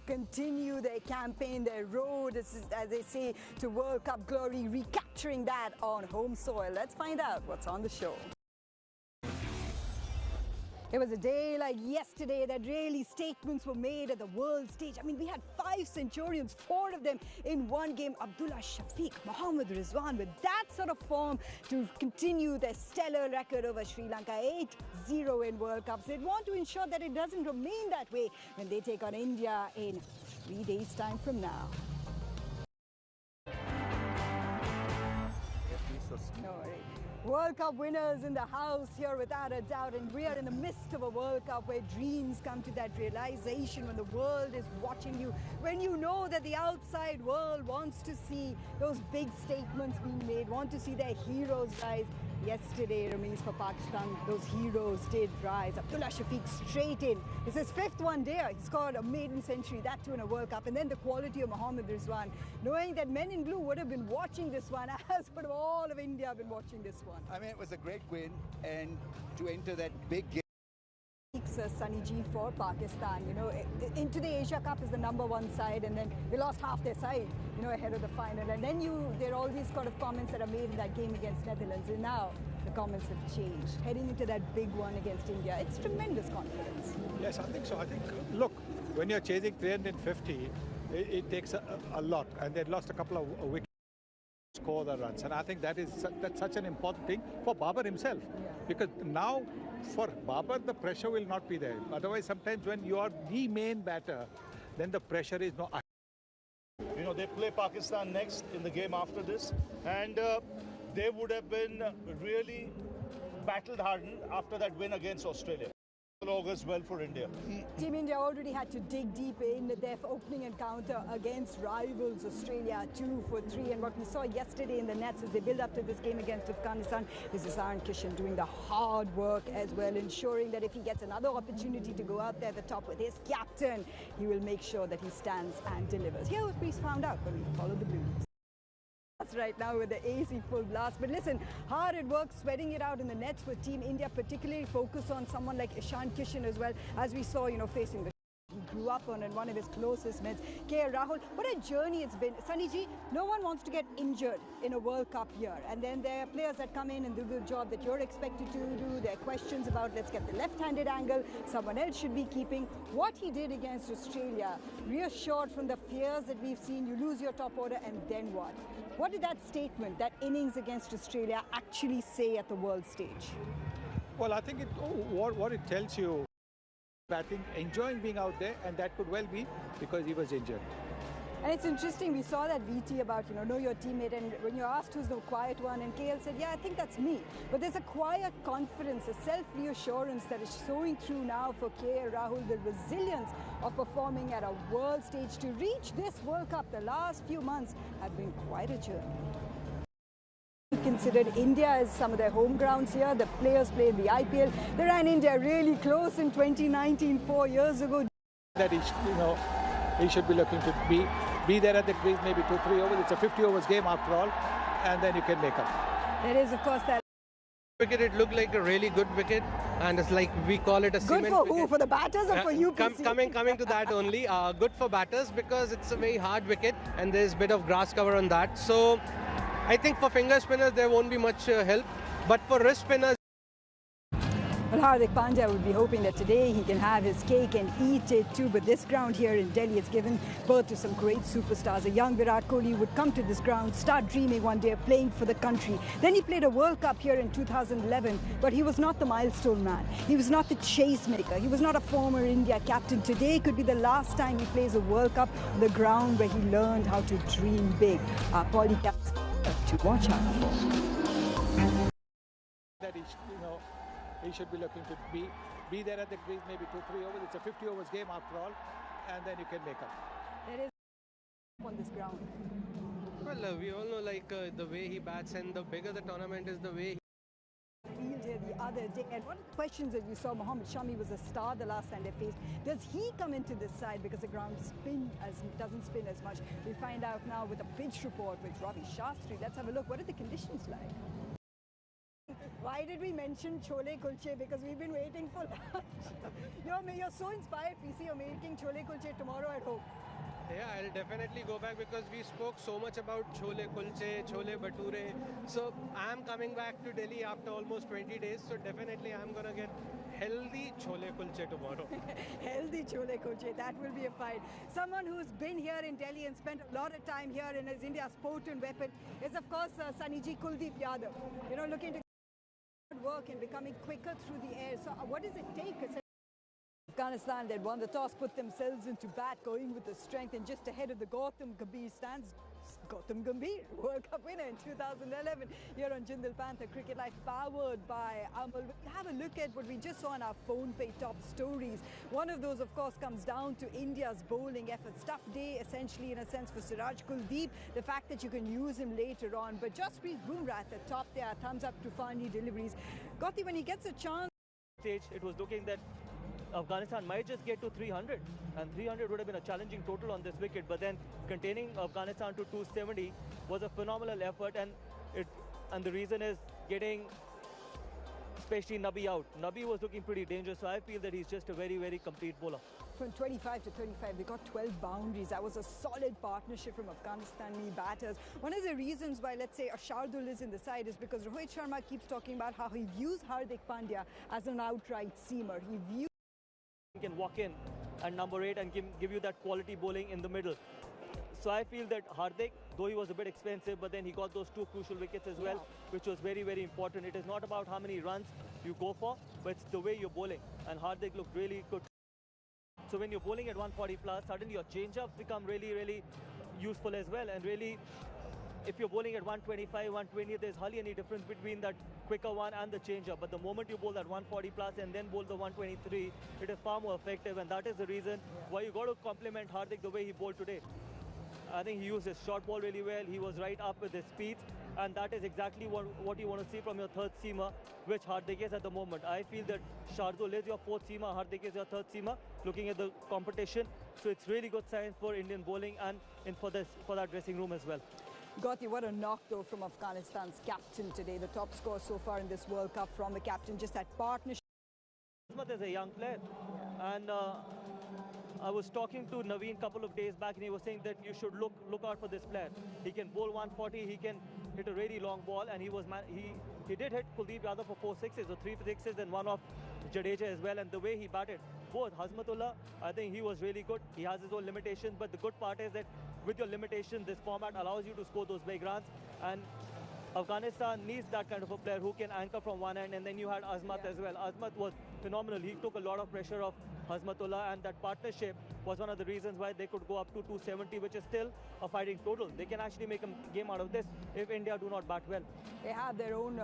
continue their campaign, their road, as they say, to World Cup glory, recapturing that on home soil. Let's find out what's on the show. It was a day like yesterday that really statements were made at the world stage. I mean, we had 5 centurions, 4 of them in one game. Abdullah Shafiq, Mohammad Rizwan with that sort of form to continue their stellar record over Sri Lanka, 8-0 in World Cups. They want to ensure that it doesn't remain that way when they take on India in 3 days' time from now. No worries. World Cup winners in the house here without a doubt, and we are in the midst of a World Cup where dreams come to that realization when the world is watching you, when you know that the outside world wants to see those big statements being made, want to see their heroes rise. Yesterday remains for Pakistan. Those heroes did rise. Abdullah Shafiq straight in. It's his 5th one-dayer. He scored a maiden century, that too in a World Cup. And then the quality of Mohammad Rizwan, knowing that men in blue would have been watching this one, as would have all of India been watching this one. I mean, it was a great win, and to enter that big game. Sunny G for Pakistan, you know, into the Asia Cup is the #1 side, and then they lost half their side, you know, ahead of the final. And then there are all these kind of comments that are made in that game against Netherlands, and now the comments have changed. Heading into that big one against India, it's tremendous confidence. Yes, I think so. I think, look, when you're chasing 350, it takes a lot, and they lost a couple of wickets to score the runs, and I think that's such an important thing for Babar himself, because now for Babar the pressure will not be there. Otherwise, sometimes when you are the main batter, then the pressure is no. You know, they play Pakistan next in the game after this, and they would have been really battled hardened after that win against Australia. Augurs well for India. Team India already had to dig deep in their opening encounter against rivals Australia 2-3, and what we saw yesterday in the nets as they build up to this game against Afghanistan is Ishan Kishan doing the hard work as well, ensuring that if he gets another opportunity to go out there at the top with his captain, he will make sure that he stands and delivers. Here what we found out when we followed the Blues. Right now with the AC full blast. But listen, hard at work, sweating it out in the nets with Team India, particularly focused on someone like Ishan Kishan as well, as we saw, you know, facing the he grew up on and one of his closest mates, KL Rahul. What a journey it's been. Sunny Ji, no one wants to get injured in a World Cup year. And then there are players that come in and do the job that you're expected to do. There are questions about, let's get the left-handed angle, someone else should be keeping. What he did against Australia, reassured from the fears that we've seen, you lose your top order, and then what? What did that statement, that innings against Australia actually say at the world stage? Well, I think what it tells you, batting, enjoying being out there, and that could well be because he was injured. And it's interesting, we saw that VT about, you know your teammate, and when you're asked who's the quiet one, and KL said, yeah, I think that's me. But there's a quiet confidence, a self-reassurance that is showing through now for KL Rahul, the resilience of performing at a world stage to reach this World Cup. The last few months have been quite a journey. Considered India as some of their home grounds here. The players played the IPL. They ran India really close in 2019, 4 years ago. That he should be looking to be there at the crease, maybe 2-3 overs. It's a 50 overs game after all, and then you can make up. There is, of course, that wicket. It looked like a really good wicket, and it's like we call it a cement good for wicket. who? For the batters or for you? Coming to that only. Good for batters because it's a very hard wicket and there's a bit of grass cover on that. So I think for finger spinners there won't be much help, but for wrist spinners. Well, Hardik Pandya would be hoping that today he can have his cake and eat it too. But this ground here in Delhi has given birth to some great superstars. A young Virat Kohli would come to this ground, start dreaming one day of playing for the country. Then he played a World Cup here in 2011, but he was not the milestone man. He was not the chase maker. He was not a former India captain. Today could be the last time he plays a World Cup on the ground where he learned how to dream big. Our polycaps to watch out for. That he should be looking to be there at the crease, maybe 2-3 overs. It's a 50 overs game after all, and then you can make up. There is on this ground. Well, we all know the way he bats, and the bigger the tournament is, the way field here the other day. And one of the questions that you saw, Mohammad Shami was a star the last time they faced. Does he come into this side because the ground doesn't spin as much? We find out now with a pitch report with Ravi Shastri. Let's have a look. What are the conditions like? Why did we mention chole kulche? Because we've been waiting for that. You're so inspired, PC. You're making chole kulche tomorrow at home. Yeah, I'll definitely go back because we spoke so much about chole kulche, chole bhature. So I'm coming back to Delhi after almost 20 days. So definitely I'm going to get healthy chole kulche tomorrow. Healthy chole kulche, that will be a fight. Someone who's been here in Delhi and spent a lot of time here and is India's potent weapon is of course Sunnyji Kuldeep Yadav. Looking to work and becoming quicker through the air. So what does it take? Afghanistan, they'd won the toss, put themselves into bat, going with the strength, and just ahead of the Gautam Gambhir stands Gautam Gambhir, World Cup winner in 2011, here on Jindal Panther Cricket Life, powered by Amul. Have a look at what we just saw on our phone pay top stories. One of those, of course, comes down to India's bowling efforts. Tough day, essentially, in a sense, for Siraj Kuldeep. The fact that you can use him later on, but Jasprit Bumrah at the top there, thumbs up to Fani deliveries. Gautam, when he gets a chance, it was looking that Afghanistan might just get to 300, and 300 would have been a challenging total on this wicket, but then containing Afghanistan to 270 was a phenomenal effort, and the reason is getting especially Nabi out. Nabi was looking pretty dangerous, so I feel that he's just a very, very complete bowler. From 25 to 35, they got 12 boundaries. That was a solid partnership from Afghanistani batters. One of the reasons why, let's say, Shardul is in the side is because Rohit Sharma keeps talking about how he views Hardik Pandya as an outright seamer. He views can walk in and number 8 and give you that quality bowling in the middle. So I feel that Hardik, though he was a bit expensive, but then he got those 2 crucial wickets as well, which was very, very important. It is not about how many runs you go for, but it's the way you're bowling. And Hardik looked really good. So when you're bowling at 140 plus, suddenly your change-ups become really, really useful as well. And really, if you're bowling at 125, 120, there's hardly any difference between that quicker one and the change-up. But the moment you bowl that 140 plus and then bowl the 123, it is far more effective. And that is the reason why you got to compliment Hardik the way he bowled today. I think he used his short ball really well. He was right up with his speeds. And that is exactly what you want to see from your third seamer, which Hardik is at the moment. I feel that Shardul is your fourth seamer, Hardik is your third seamer, looking at the competition. So it's really good signs for Indian bowling and for that dressing room as well. Gautam, what a knock though from Afghanistan's captain today. The top score so far in this World Cup from the captain, just that partnership. Azmat is a young player, and I was talking to Naveen a couple of days back, and he was saying that you should look out for this player. He can bowl 140, he can hit a really long ball, and he did hit Kuldeep Yadav for 4 sixes, or 3 sixes, and one of Jadeja as well. And the way he batted, both Hazmatullah, I think he was really good. He has his own limitations, but the good part is that with your limitations, this format allows you to score those big runs, and Afghanistan needs that kind of a player who can anchor from one end. And then you had Azmat as well. Azmat was phenomenal. He took a lot of pressure off Hazmatullah, and that partnership was one of the reasons why they could go up to 270, which is still a fighting total. They can actually make a game out of this if India do not bat well. They have their own,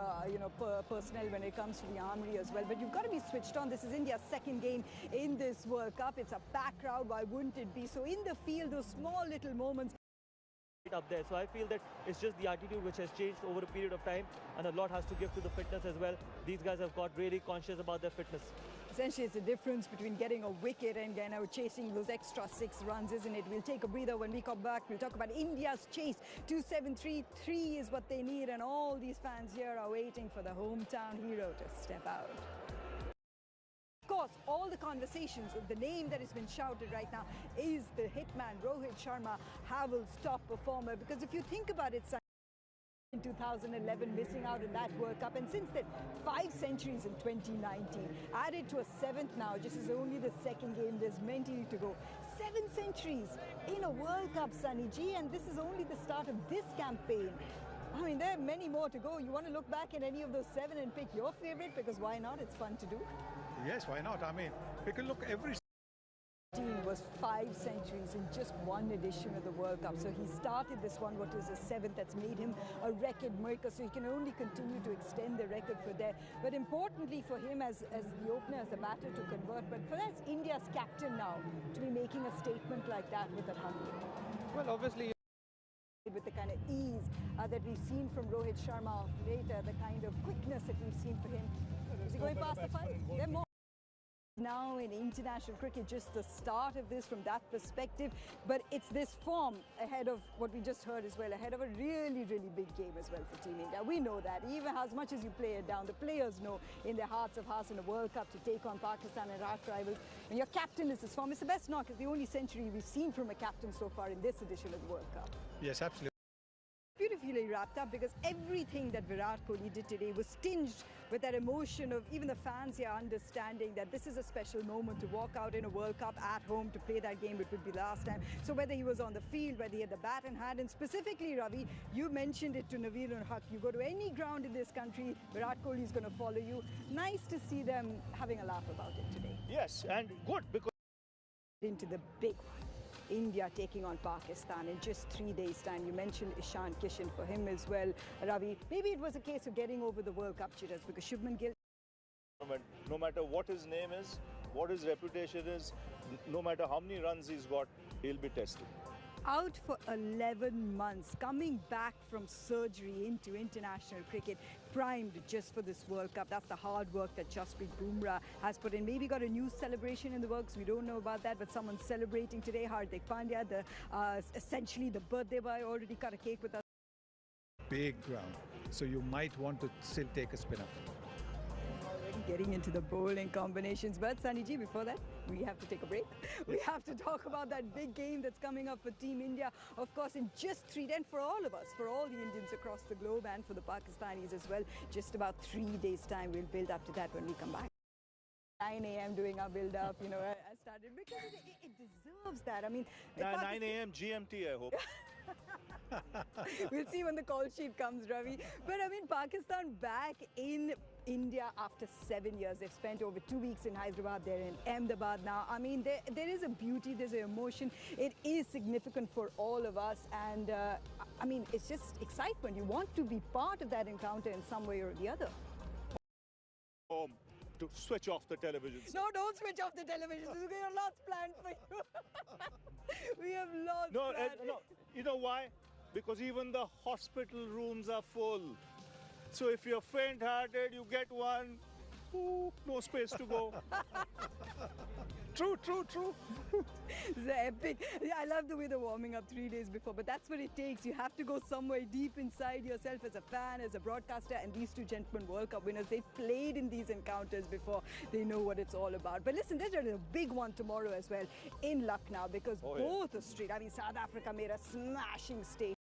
personnel when it comes to the armory as well. But you've got to be switched on. This is India's second game in this World Cup. It's a packed crowd. Why wouldn't it be? So in the field, those small little moments up there. So I feel that it's just the attitude which has changed over a period of time, and a lot has to give to the fitness as well. These guys have got really conscious about their fitness. Essentially, it's the difference between getting a wicket and chasing those extra 6 runs, isn't it? We'll take a breather. When we come back, we'll talk about India's chase. 2-7-3-3 is what they need, and all these fans here are waiting for the hometown hero to step out. Of course, all the conversations, the name that has been shouted right now is the hitman, Rohit Sharma, Havel's top performer. Because if you think about it, in 2011, missing out in that World Cup, and since then 5 centuries in 2019, added to a 7th now, just is only the second game, there's many to go. 7 centuries in a World Cup, Sunny G, and this is only the start of this campaign. I mean, there are many more to go. You want to look back at any of those 7 and pick your favorite, because why not? It's fun to do. Yes, why not? I mean, we can look every was 5 centuries in just one edition of the World Cup. So he started this one, what is the 7th, that's made him a record maker. So he can only continue to extend the record for there. But importantly for him as the opener, as the batter to convert. But for that's India's captain now to be making a statement like that with 100. Well, obviously, with the kind of ease that we've seen from Rohit Sharma later, the kind of quickness that we've seen for him. Is he going past the 5? There are more. Now in international cricket, just the start of this from that perspective, but it's this form ahead of what we just heard as well, ahead of a really big game as well for Team India. We know that even as much as you play it down, the players know in their hearts of hearts in a World Cup to take on Pakistan and arch rivals. And your captain is this form. It's the best knock. It's the only century we've seen from a captain so far in this edition of the World Cup. Yes, absolutely. Beautifully wrapped up, because everything that Virat Kohli did today was tinged with that emotion of even the fans here understanding that this is a special moment to walk out in a World Cup at home to play that game. It would be the last time. So whether he was on the field, whether he had the bat in hand, and specifically, Ravi, you mentioned it to Naveed and Haq, you go to any ground in this country, Virat Kohli is going to follow you. Nice to see them having a laugh about it today. Yes, and good, because Into the big one. India taking on Pakistan in just 3 days' time. You mentioned Ishan Kishan for him as well. Ravi, maybe it was a case of getting over the World Cup jitters, because Shubman Gill, no matter what his name is, what his reputation is, no matter how many runs he's got, he'll be tested. out for 11 months, coming back from surgery into international cricket, primed just for this World Cup. That's the hard work that Jasprit Bumrah has put in. Maybe got a new celebration in the works. We don't know about that, but someone's celebrating today. Hardik Pandya, essentially the birthday boy, already cut a cake with us. Big ground, so you might want to still take a spinner. Getting into the bowling combinations. But Sunny Ji, before that, we have to take a break. We have to talk about that big game that's coming up for Team India. Of course, in just 3 days, for all of us, for all the Indians across the globe and for the Pakistanis as well, just about 3 days' time. We'll build up to that when we come back. 9 a.m. doing our build-up, you know, I started because it deserves that. I mean, 9 a.m. GMT, I hope. We'll see when the call sheet comes, Ravi. But I mean, Pakistan back in India after 7 years. They've spent over 2 weeks in Hyderabad. They're in Ahmedabad now. I mean, there is a beauty, there's an emotion. It is significant for all of us. And I mean, it's just excitement. You want to be part of that encounter in some way or the other. To switch off the televisions. No, don't switch off the television. We have lots planned for you. We have lots planned. No, you know why? Because even the hospital rooms are full. So if you're faint-hearted, you get one. Ooh, no space to go. True. It's epic. Yeah, I love the way they're warming up 3 days before, but that's what it takes. You have to go somewhere deep inside yourself as a fan, as a broadcaster, and these two gentlemen World Cup winners, they've played in these encounters before. They know what it's all about. But listen, there's a big one tomorrow as well in Lucknow, because both Australia, I mean, South Africa made a smashing statement.